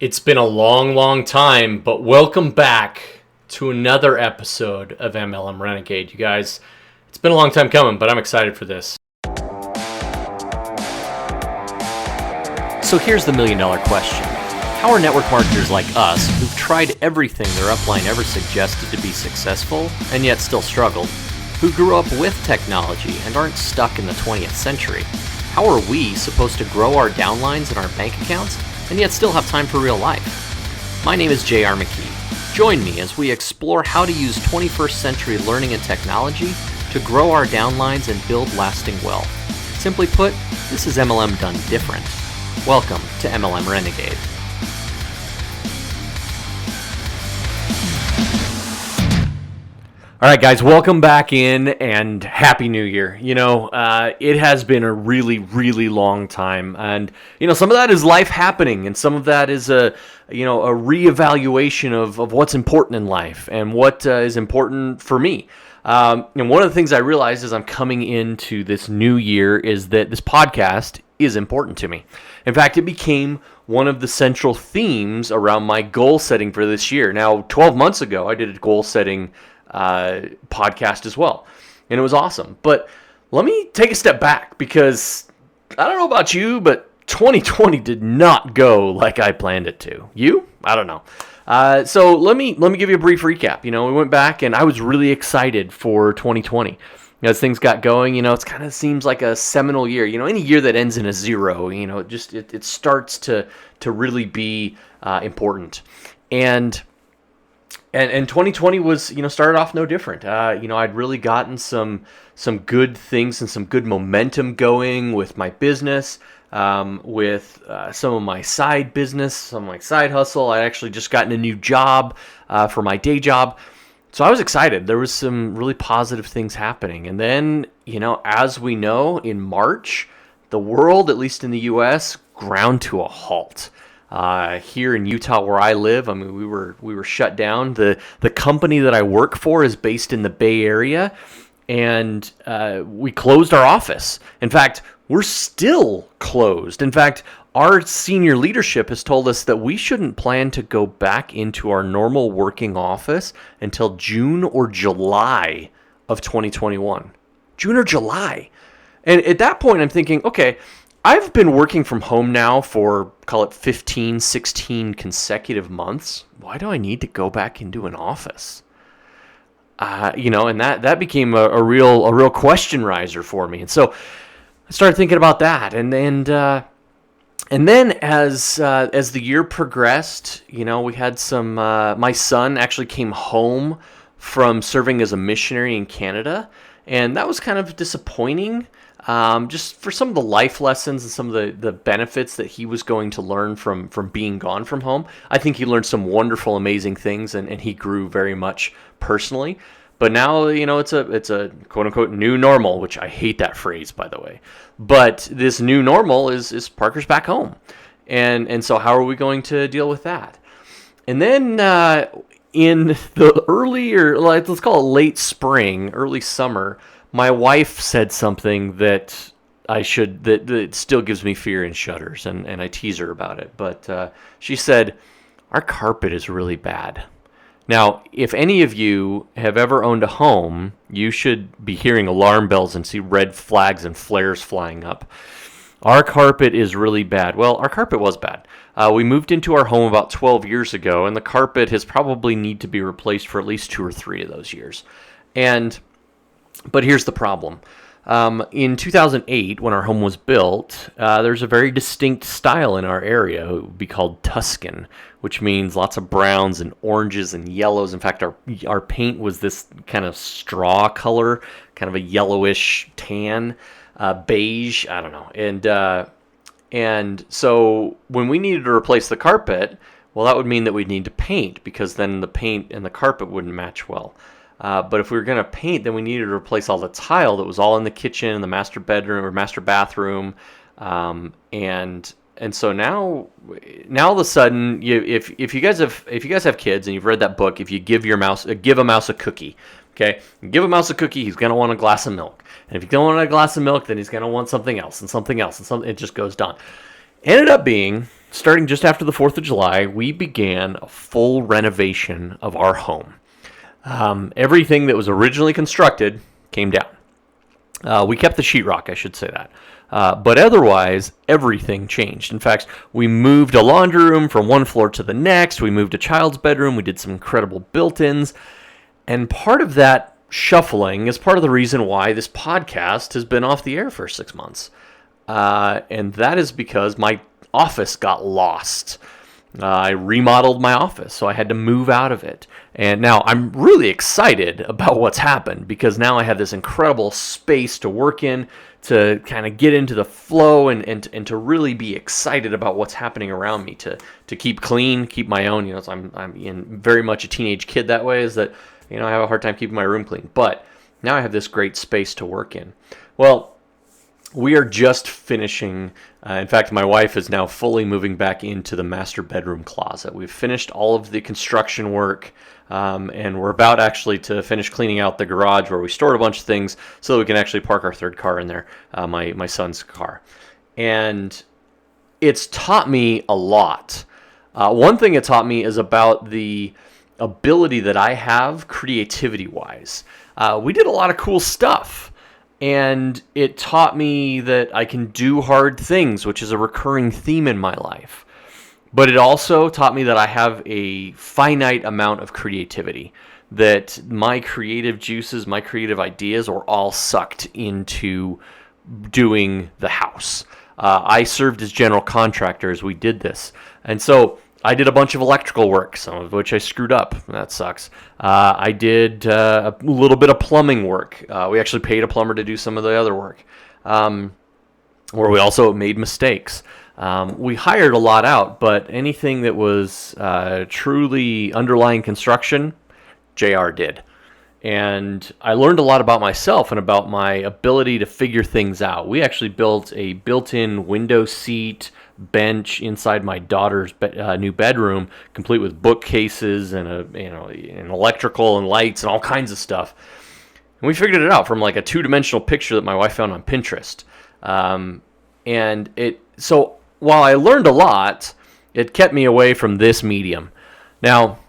It's been a long time, but welcome back to another episode of MLM Renegade. You guys, it's been a long time coming, but I'm excited for this. So here's the million-dollar question. How are network marketers like us, who've tried everything their upline ever suggested to be successful, and yet still struggled, who grew up with technology and aren't stuck in the 20th century, how are we supposed to grow our downlines and our bank accounts, and yet still have time for real life? My name is J.R. McKee. Join me as we explore how to use 21st century learning and technology to grow our downlines and build lasting wealth. Simply put, this is MLM done different. Welcome to MLM Renegade. All right, guys, welcome back in and Happy New Year. It has been a really long time. And, some of that is life happening and some of that is a reevaluation of what's important in life and what is important for me. And one of the things I realized as I'm coming into this new year is that this podcast is important to me. In fact, it became one of the central themes around my goal setting for this year. Now, 12 months ago, I did a goal setting podcast as well, and it was awesome. But let me take a step back because I don't know about you, but 2020 did not go like I planned it to. You? I don't know. So let me give you a brief recap. We went back and I was really excited for 2020. As things got going, it kind of seems like a seminal year. Any year that ends in a zero, it starts to really be important. And 2020 was, started off no different. I'd really gotten some good things and some good momentum going with my business, with some of my side business, some of my side hustle. I'd actually just gotten a new job for my day job. So I was excited. There was some really positive things happening. And then, as we know, in March, the world, at least in the U.S., ground to a halt. Here in Utah, where I live, we were shut down. The company that I work for is based in the Bay Area, and we closed our office. In fact, we're still closed. In fact, our senior leadership has told us that we shouldn't plan to go back into our normal working office until June or July of 2021. June or July. And at that point, I'm thinking, okay, I've been working from home now for, call it 15, 16 consecutive months. Why do I need to go back into an office? And that became a real question riser for me. And so I started thinking about that. And then as the year progressed, we had some, my son actually came home from serving as a missionary in Canada. And that was kind of disappointing. Just for some of the life lessons and some of the benefits that he was going to learn from being gone from home. I think he learned some wonderful, amazing things, and he grew very much personally. But now, it's a quote-unquote new normal, which I hate that phrase, by the way. But this new normal is Parker's back home. And so how are we going to deal with that? And then in the earlier, let's call it late spring, early summer, my wife said something that that still gives me fear and shudders, and I tease her about it. But she said, our carpet is really bad. Now, if any of you have ever owned a home, you should be hearing alarm bells and see red flags and flares flying up. Our carpet is really bad. Well, our carpet was bad. We moved into our home about 12 years ago, and the carpet has probably need to be replaced for at least 2 or 3 of those years. But here's the problem. In 2008, when our home was built, there's a very distinct style in our area. It would be called Tuscan, which means lots of browns and oranges and yellows. In fact, our paint was this kind of straw color, kind of a yellowish tan, beige, I don't know. And so when we needed to replace the carpet, well, that would mean that we'd need to paint, because then the paint and the carpet wouldn't match well. But if we were going to paint, then we needed to replace all the tile that was all in the kitchen, the master bedroom or master bathroom, and so now all of a sudden, if you guys have kids and you've read that book, if you give a mouse a cookie, okay, you give a mouse a cookie, he's going to want a glass of milk, and if you don't want a glass of milk, then he's going to want something else and something else and something. It just goes down. Ended up being, starting just after the 4th of July, we began a full renovation of our home. Everything that was originally constructed came down. We kept the sheetrock, I should say that. But otherwise, everything changed. In fact, we moved a laundry room from one floor to the next. We moved a child's bedroom. We did some incredible built-ins. And part of that shuffling is part of the reason why this podcast has been off the air for 6 months. And that is because my office got lost. I remodeled my office, so I had to move out of it. And now I'm really excited about what's happened because now I have this incredible space to work in, to kind of get into the flow and to really be excited about what's happening around me, to keep clean, keep my own. So I'm very much a teenage kid that way, is that I have a hard time keeping my room clean. But now I have this great space to work in. Well, we are just finishing. In fact, my wife is now fully moving back into the master bedroom closet. We've finished all of the construction work, and we're about actually to finish cleaning out the garage where we stored a bunch of things so that we can actually park our third car in there, my son's car. And it's taught me a lot. One thing it taught me is about the ability that I have creativity-wise. We did a lot of cool stuff. And it taught me that I can do hard things, which is a recurring theme in my life. But it also taught me that I have a finite amount of creativity, that my creative juices, my creative ideas are all sucked into doing the house. I served as general contractor as we did this. And so I did a bunch of electrical work, some of which I screwed up. That sucks. I did a little bit of plumbing work. We actually paid a plumber to do some of the other work, where we also made mistakes. We hired a lot out, but anything that was truly underlying construction, JR did. And I learned a lot about myself and about my ability to figure things out. We actually built a built-in window seat bench inside my daughter's new bedroom, complete with bookcases and and electrical and lights and all kinds of stuff. And we figured it out from like a two-dimensional picture that my wife found on Pinterest. So while I learned a lot, it kept me away from this medium. Now,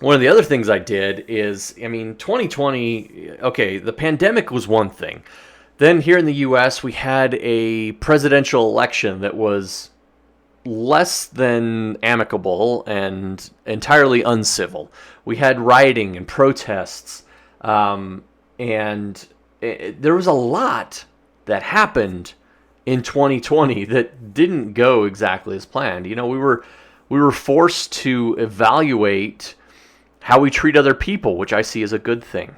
one of the other things I did is, 2020, okay, the pandemic was one thing. Then here in the U.S., we had a presidential election that was less than amicable and entirely uncivil. We had rioting and protests, and there was a lot that happened in 2020 that didn't go exactly as planned. We were forced to evaluate how we treat other people, which I see as a good thing.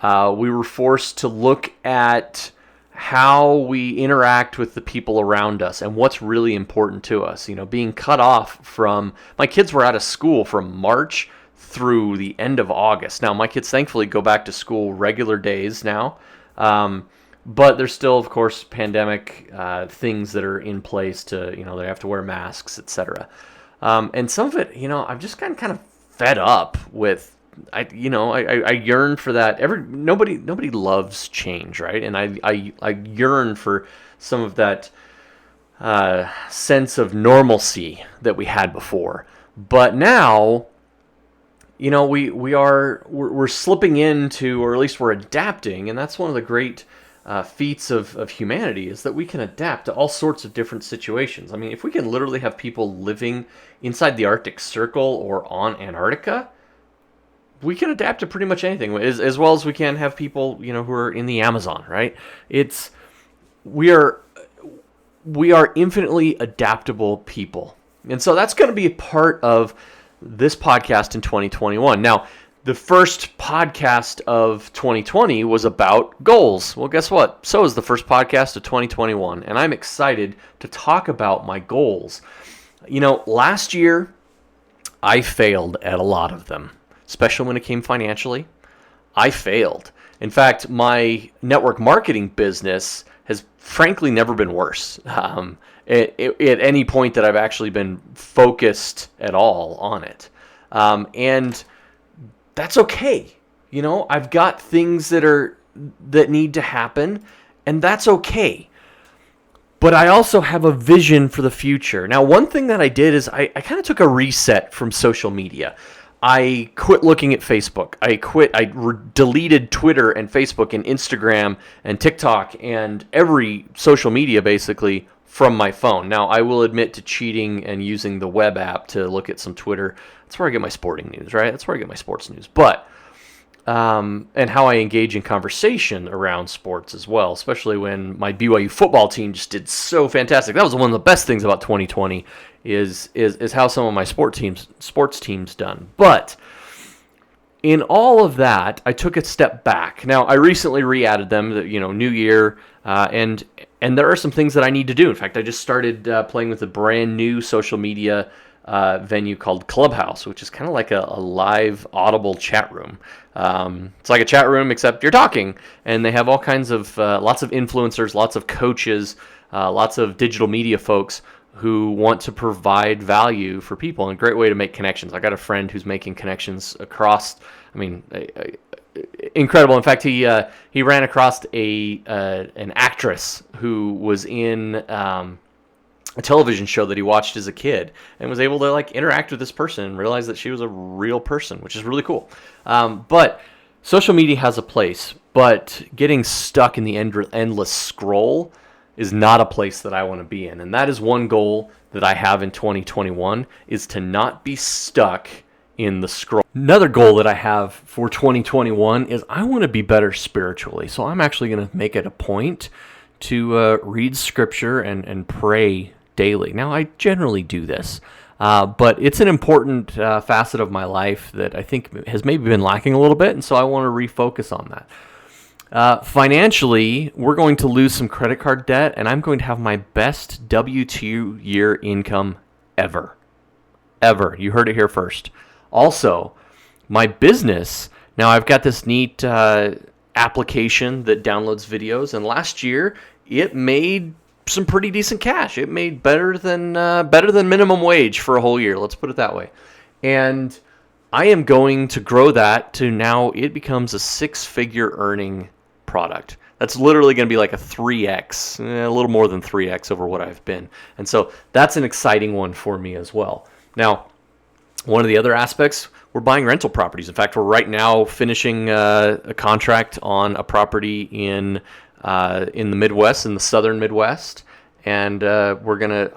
We were forced to look at how we interact with the people around us and what's really important to us. Being cut off from... My kids were out of school from March through the end of August. Now, my kids thankfully go back to school regular days now, but there's still, of course, pandemic things that are in place to, they have to wear masks, etc. And some of it, I'm just kind of fed up with. I yearn for that. Nobody loves change, right? And I yearn for some of that sense of normalcy that we had before. But now, we're slipping into, or at least we're adapting, and that's one of the great feats of humanity, is that we can adapt to all sorts of different situations. If we can literally have people living inside the Arctic Circle or on Antarctica, we can adapt to pretty much anything, as well as we can have people, who are in the Amazon, right? We are infinitely adaptable people. And so that's going to be a part of this podcast in 2021. Now, the first podcast of 2020 was about goals. Well, guess what? So is the first podcast of 2021. And I'm excited to talk about my goals. Last year, I failed at a lot of them. Especially when it came financially, I failed. In fact, my network marketing business has frankly never been worse at any point that I've actually been focused at all on it. And that's okay. I've got things that need to happen, and that's okay. but I also have a vision for the future. Now, one thing that I did is I kind of took a reset from social media. I quit looking at Facebook. I deleted Twitter and Facebook and Instagram and TikTok and every social media basically from my phone. Now, I will admit to cheating and using the web app to look at some Twitter. That's where I get my sporting news, right? That's where I get my sports news. But and how I engage in conversation around sports as well, especially when my BYU football team just did so fantastic. That was one of the best things about 2020 is how some of my sports teams done. But in all of that, I took a step back. Now, I recently re-added them, new year, and there are some things that I need to do. In fact, I just started playing with a brand new social media venue called Clubhouse, which is kind of like a live audible chat room. It's like a chat room except you're talking, and they have all kinds of lots of influencers, lots of coaches, lots of digital media folks who want to provide value for people, and a great way to make connections. I got a friend who's making connections across, incredible. In fact, he ran across an actress who was in a television show that he watched as a kid and was able to interact with this person and realize that she was a real person, which is really cool. But social media has a place, but getting stuck in the endless scroll is not a place that I want to be in. And that is one goal that I have in 2021, is to not be stuck in the scroll. Another goal that I have for 2021 is I want to be better spiritually. So I'm actually going to make it a point to read scripture and pray daily. Now, I generally do this, but it's an important facet of my life that I think has maybe been lacking a little bit, and so I want to refocus on that. Financially, we're going to lose some credit card debt, and I'm going to have my best W-2 year income ever. Ever. You heard it here first. Also, my business, now I've got this neat application that downloads videos, and last year it made some pretty decent cash. It made better than minimum wage for a whole year. Let's put it that way. And I am going to grow that to now it becomes a 6-figure earning product. That's literally going to be like a 3x, a little more than 3x over what I've been. And so that's an exciting one for me as well. Now, one of the other aspects, we're buying rental properties. In fact, we're right now finishing a contract on a property in the Midwest, in the southern Midwest, and we're gonna.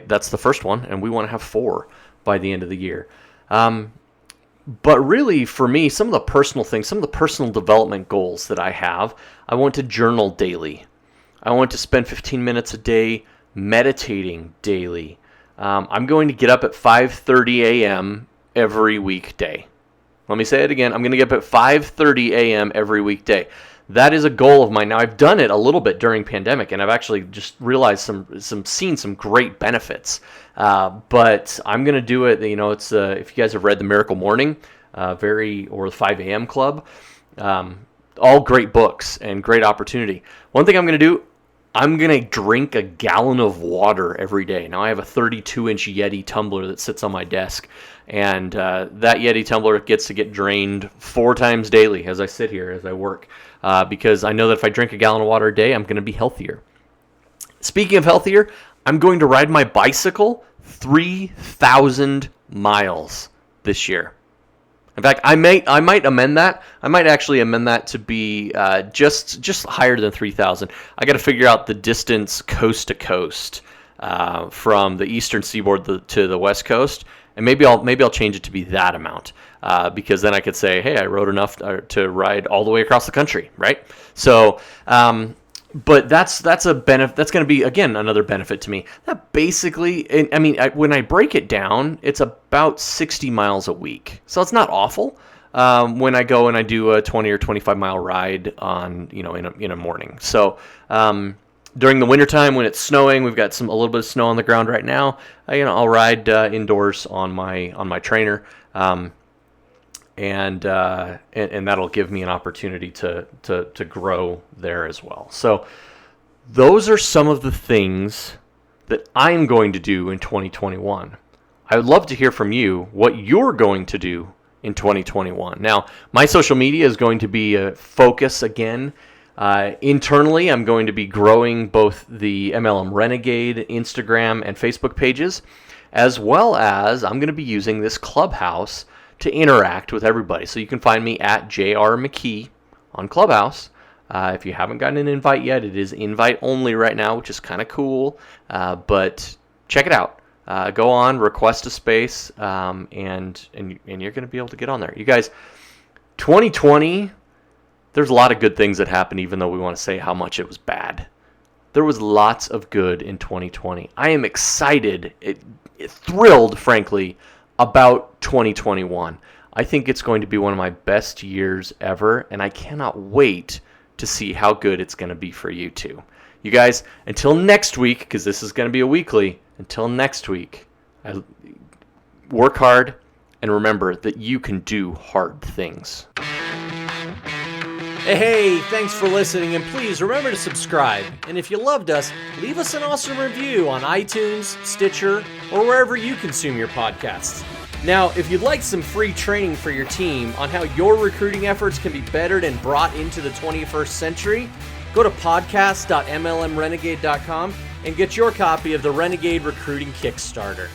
That's the first one, and we want to have 4 by the end of the year. But really, for me, some of the personal things, some of the personal development goals that I have, I want to journal daily. I want to spend 15 minutes a day meditating daily. I'm going to get up at 5:30 a.m. every weekday. Let me say it again. I'm going to get up at 5:30 a.m. every weekday. That is a goal of mine. Now, I've done it a little bit during pandemic, and I've actually just realized seen some great benefits. But I'm going to do it. It's if you guys have read The Miracle Morning, or the 5 a.m. Club, all great books and great opportunity. One thing I'm going to do, I'm going to drink a gallon of water every day. Now, I have a 32-inch Yeti tumbler that sits on my desk, and that Yeti tumbler gets to get drained 4 times daily as I sit here, as I work, because I know that if I drink a gallon of water a day, I'm going to be healthier. Speaking of healthier, I'm going to ride my bicycle 3,000 miles this year. In fact, I might amend that. I might actually amend that to be just higher than 3,000. I got to figure out the distance coast to coast from the eastern seaboard to the west coast, and maybe I'll change it to be that amount because then I could say, hey, I rode enough to ride all the way across the country, right? So, but that's a benefit. That's going to be again another benefit to me. That basically, when I break it down, it's about 60 miles a week, so it's not awful. When I go and I do a 20 or 25 mile ride on in a morning. So during the wintertime when it's snowing, we've got a little bit of snow on the ground right now. I'll ride indoors on my trainer. And that'll give me an opportunity to grow there as well. So those are some of the things that I'm going to do in 2021. I would love to hear from you what you're going to do in 2021. Now, my social media is going to be a focus again Internally, I'm going to be growing both the MLM Renegade Instagram and Facebook pages, as well as I'm going to be using this Clubhouse to interact with everybody. So you can find me at JR McKee on Clubhouse. If you haven't gotten an invite yet, it is invite only right now, which is kind of cool. But check it out. Go on, request a space, and you're going to be able to get on there. You guys, 2020, there's a lot of good things that happened, even though we want to say how much it was bad. There was lots of good in 2020. I am excited, thrilled, frankly, about 2021. I think it's going to be one of my best years ever, and I cannot wait to see how good it's going to be for you too. You guys, until next week, because this is going to be a weekly, until next week, work hard and remember that you can do hard things. Hey, thanks for listening, and please remember to subscribe. And if you loved us, leave us an awesome review on iTunes, Stitcher, or wherever you consume your podcasts. Now, if you'd like some free training for your team on how your recruiting efforts can be bettered and brought into the 21st century, go to podcast.mlmrenegade.com and get your copy of the Renegade Recruiting Kickstarter.